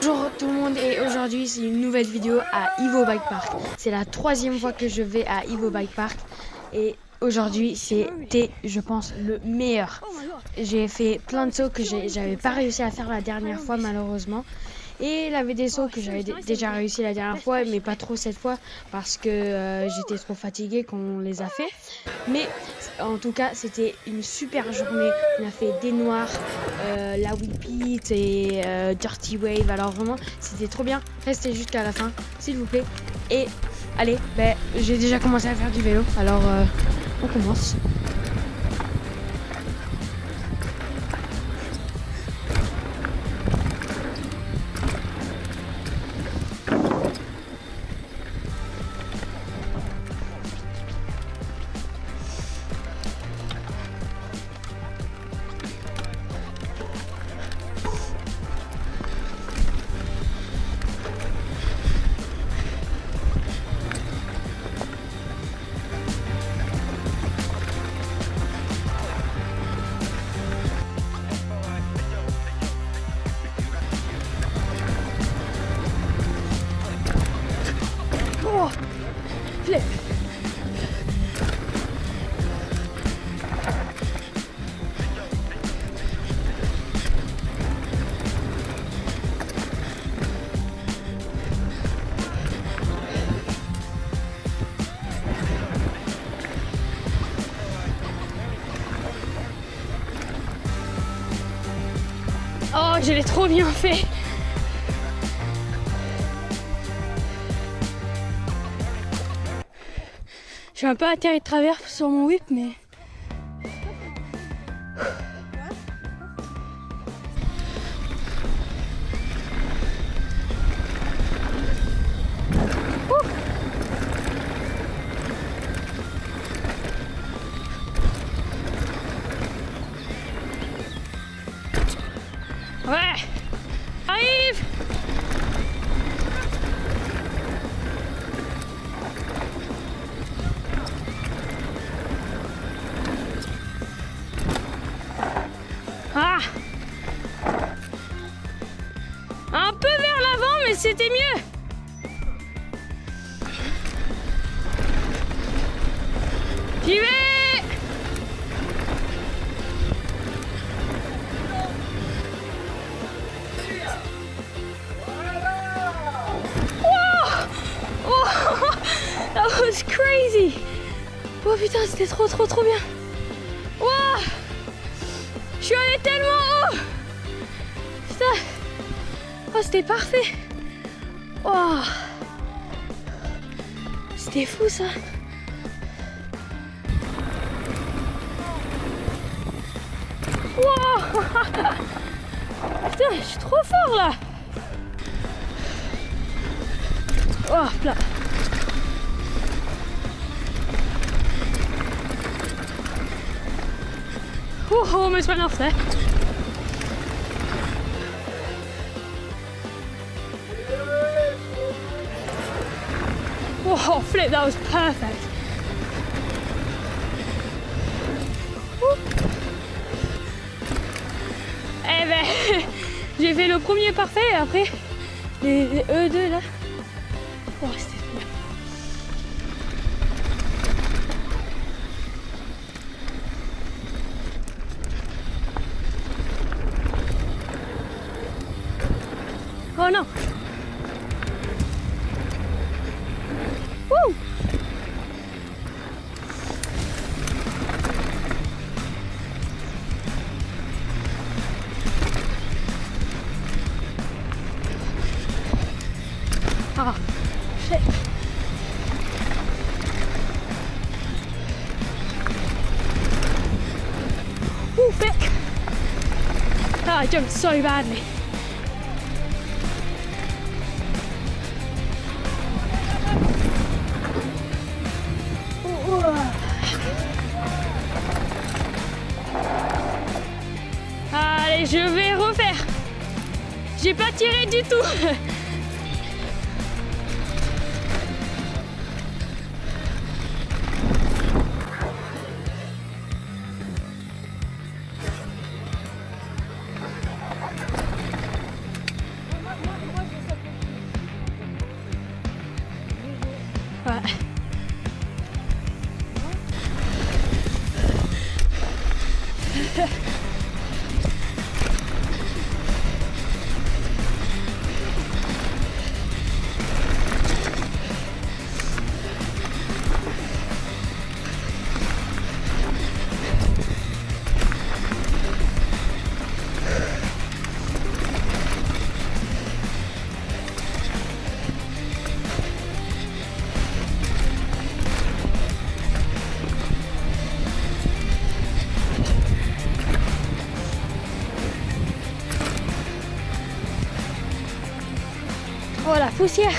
Bonjour tout le monde et aujourd'hui c'est une nouvelle vidéo à Ivo Bike Park. C'est la 3e fois que je vais à Ivo Bike Park et aujourd'hui c'était je pense le meilleur. J'ai fait plein de sauts que j'avais pas réussi à faire la dernière fois malheureusement. Et il avait des sauts que j'avais déjà réussi la dernière fois mais pas trop cette fois parce que j'étais trop fatiguée quand on les a fait. Mais en tout cas c'était une super journée. On a fait des noirs, la Whippet et Dirty Wave. Alors vraiment, c'était trop bien. Restez jusqu'à la fin, s'il vous plaît. Et allez, j'ai déjà commencé à faire du vélo. Alors on commence. Oh, flip. Oh, je l'ai trop bien fait. Je suis un peu atterri de travers sur mon whip, mais... Ouais, arrive. Ah, un peu vers l'avant, mais c'était mieux. J'y vais. That was crazy! Oh putain, c'était trop bien! Wow! Je suis allée tellement haut! Putain! Oh, c'était parfait! Oh! C'était fou ça! Wow! Putain, je suis trop fort là! Oh, plat! Oh, almost went off there. Oh, flip, that was perfect. Eh ben, j'ai fait le premier parfait et après, les E2 là. Oh, c'était bien. Oh non! Wouh! Ah, shit! Ooh, thick! Ah, I jumped so badly. Allez, je vais refaire. J'ai pas tiré du tout. Oh la poussière.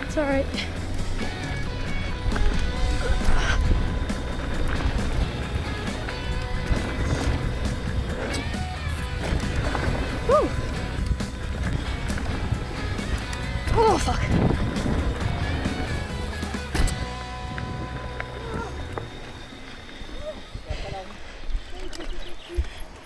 It's all right. Woo. Oh fuck.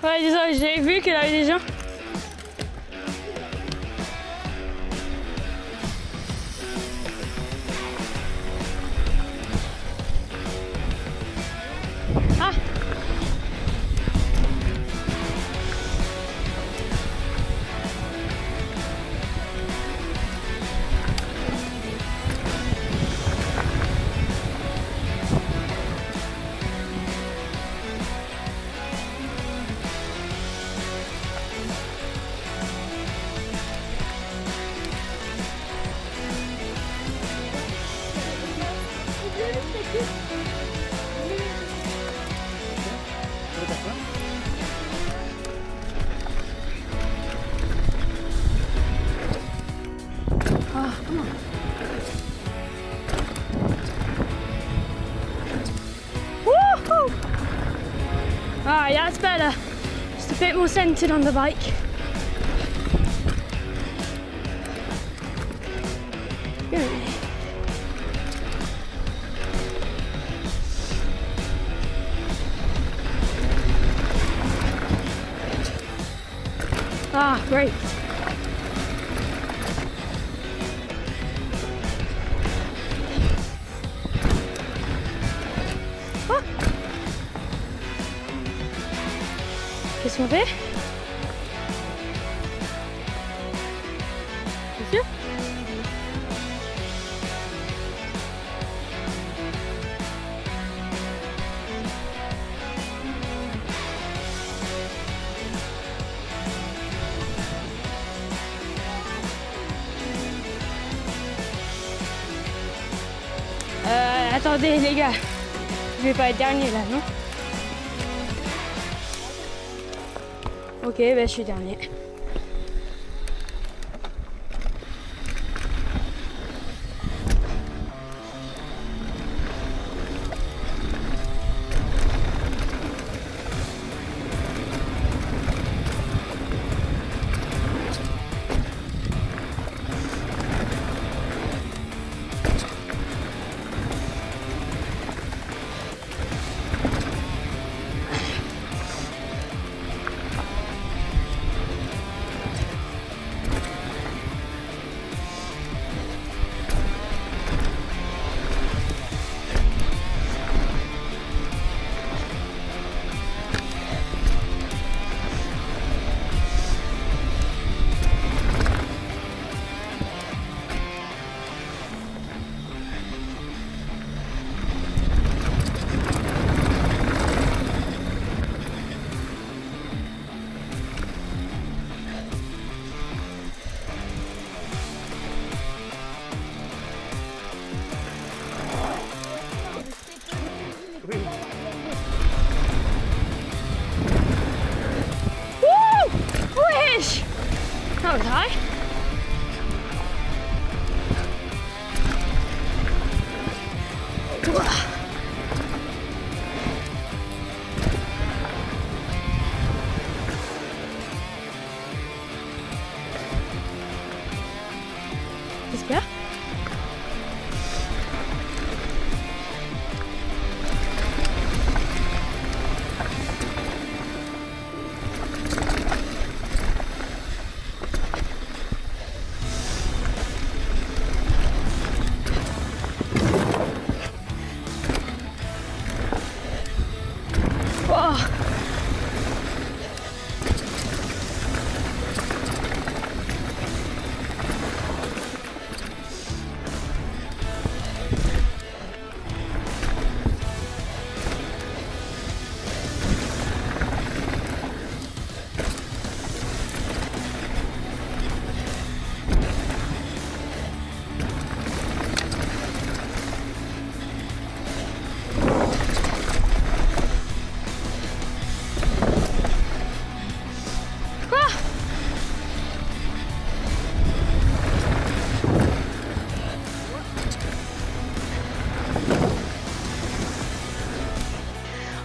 Ouais, désolé, j'avais vu qu'il y avait des gens. Ah! Ah, come on. Woohoo! Ah, yeah, it's better. Just a bit more centered on the bike. Good. Ah, great. Ah. Qu'est-ce qu'on fait? C'est sûr? Attendez les gars, je vais pas être dernier là, non? Ok, ben je suis dernier. J'espère. Oh.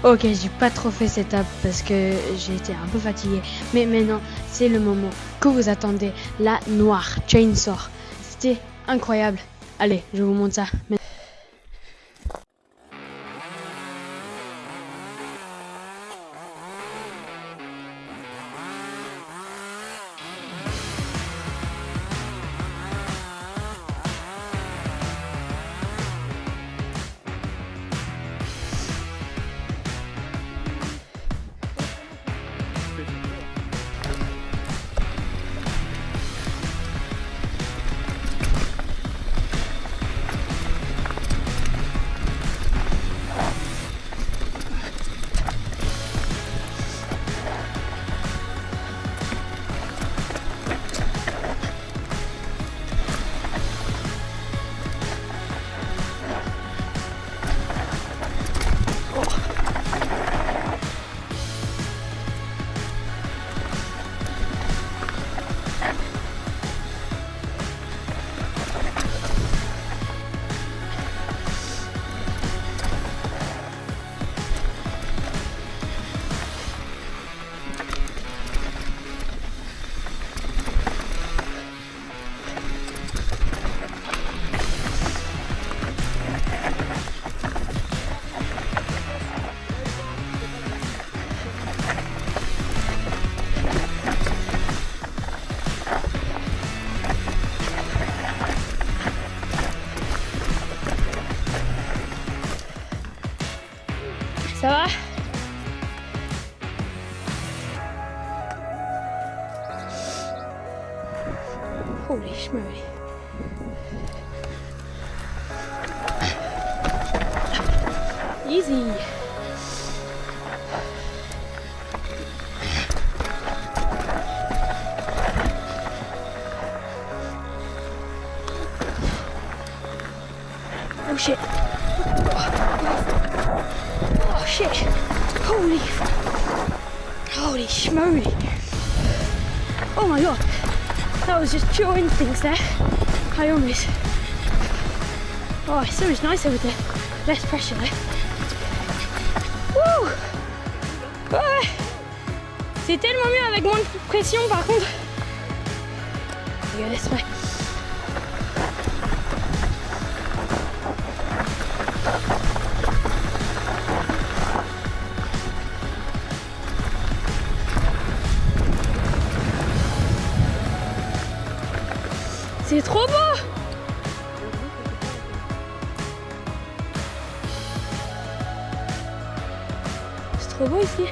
Ok, j'ai pas trop fait cette étape parce que j'ai été un peu fatigué. Mais maintenant, c'est le moment que vous attendez. La noire chainsaw. C'était incroyable. Allez, je vous montre ça. Ça va? Holy schmoly. Easy. Oh shit. Oh shit. Holy schmoly. Oh my god. That was just pure instinct there. I almost. Oh, it's so much nicer with the less pressure there. Wouh. Ouais. C'est tellement mieux avec moins de pression par contre. Regarde ça. C'est trop beau! C'est trop beau ici.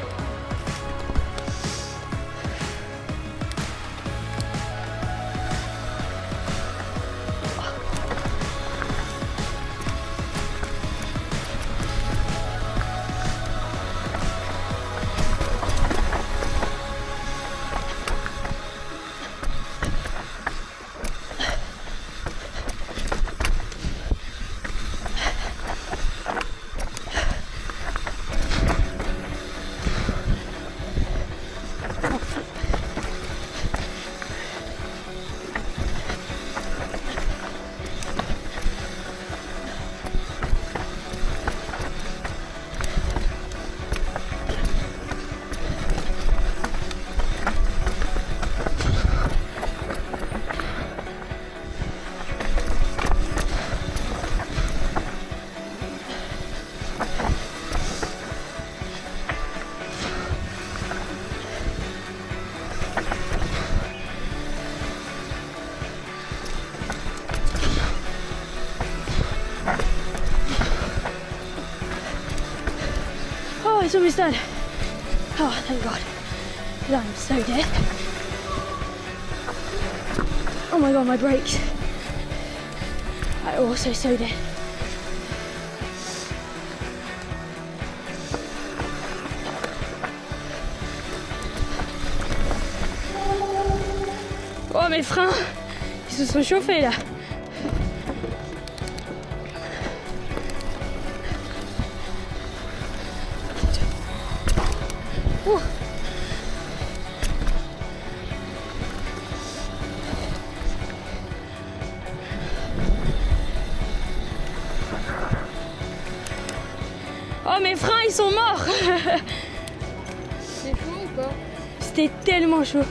almost done. Oh, thank God. I'm so dead. Oh my God, my brakes. I'm also so dead. Oh, mes freins, ils se sont chauffés là. Ouh. Oh, mes freins, ils sont morts. C'est chaud ou pas? C'était tellement chaud.